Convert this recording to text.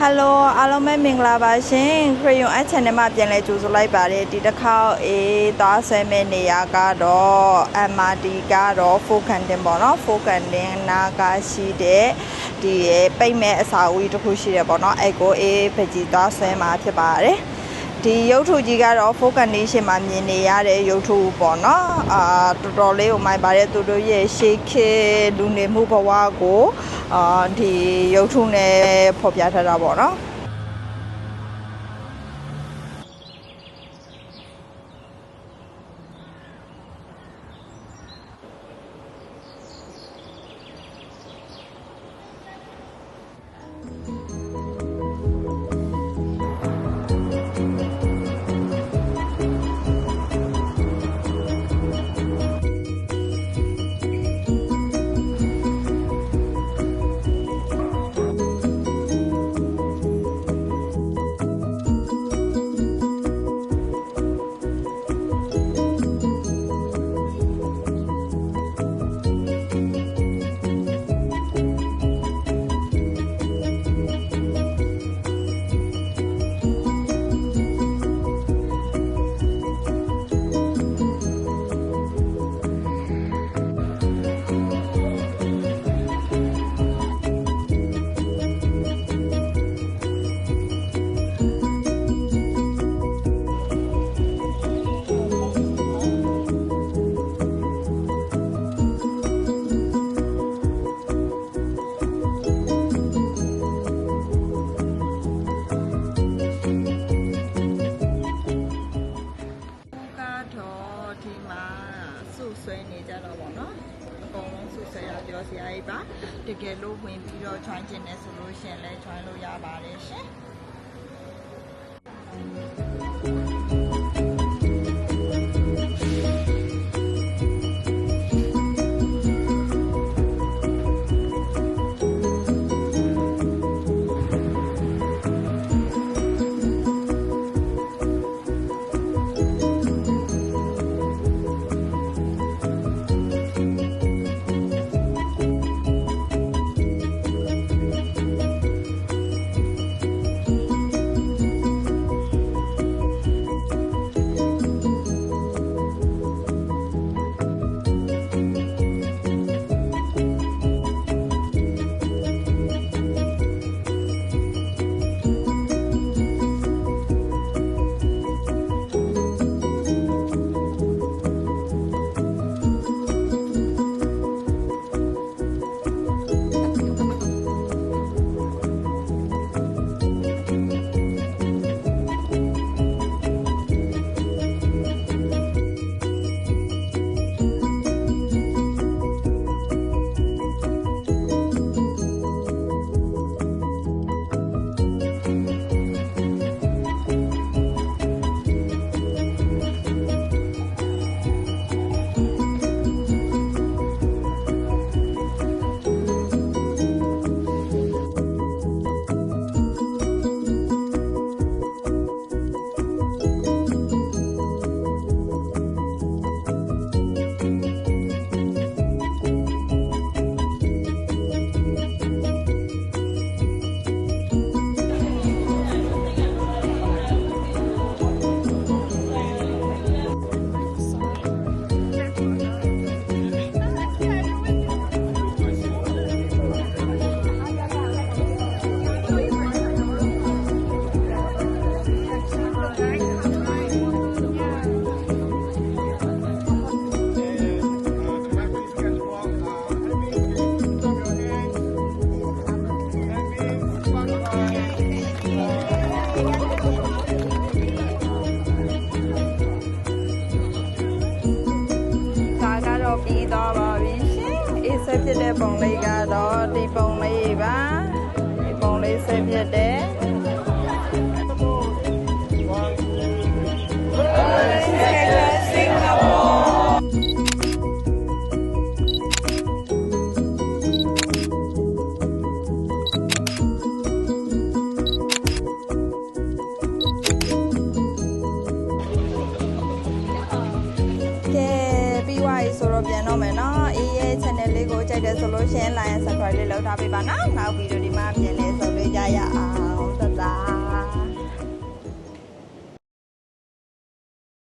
Hello အားလုံးပဲမင်္ဂလာပါရှင် Crayon Art Channel မှာပြန်လည်ကြိုဆိုလိုက်ပါတယ်ဒီတစ်ခေါက်သွားဆွဲမဲ့နေရာကတော့ MRT ကတော့ Focantin ပေါ့နော် Focantin နာကရှိတဲ့ဒီပိတ်မဲ့အစာအုပ်တစ်ခုရှိတယ်ပေါ့နော်အဲ့ကိုပကြီးသွားဆွဲမှာဖြစ်ပါတယ်ဒီရုပ်ထုကြီးကတော့ Focantin ရှင်မှာမြင်နေရတဲ့ရုပ်ထုပေါ့နော်တော်တော်လေးကိုမိုက်ပါတယ်သူတို့ရဲ့ရှေးခေတ်လူနေမှုဘဝကိုဒီရုပ်ထုနဲ့ဖော်ပြထားတာပေါ့နော်တကယ်လို့ဝင်ပြီးတော့ join ကျင်နေဆိုလို့ရှင်လဲ join လို့ရပါတယ်ရှင်ပြီးသွားပါပြီရှင်အေးဆက်ဖြစ်တဲ့ပုံလေးကတော့ဒီပုံလေးပါဒီပုံလေးဆက်ဖြစ်တယ်ဆိုတော့ပြန်တော့မယ်နော်အေးရဲ့ channel လေးကို ထိုက်တယ်ဆိုလို့ရှရင် like and subscribe လေးလုပ်ထားပေးပါနော်နောက်ဗီဒီယိုဒီမှာပြန်လဲဆုံတွေ့ကြရအောင်တတ်တာ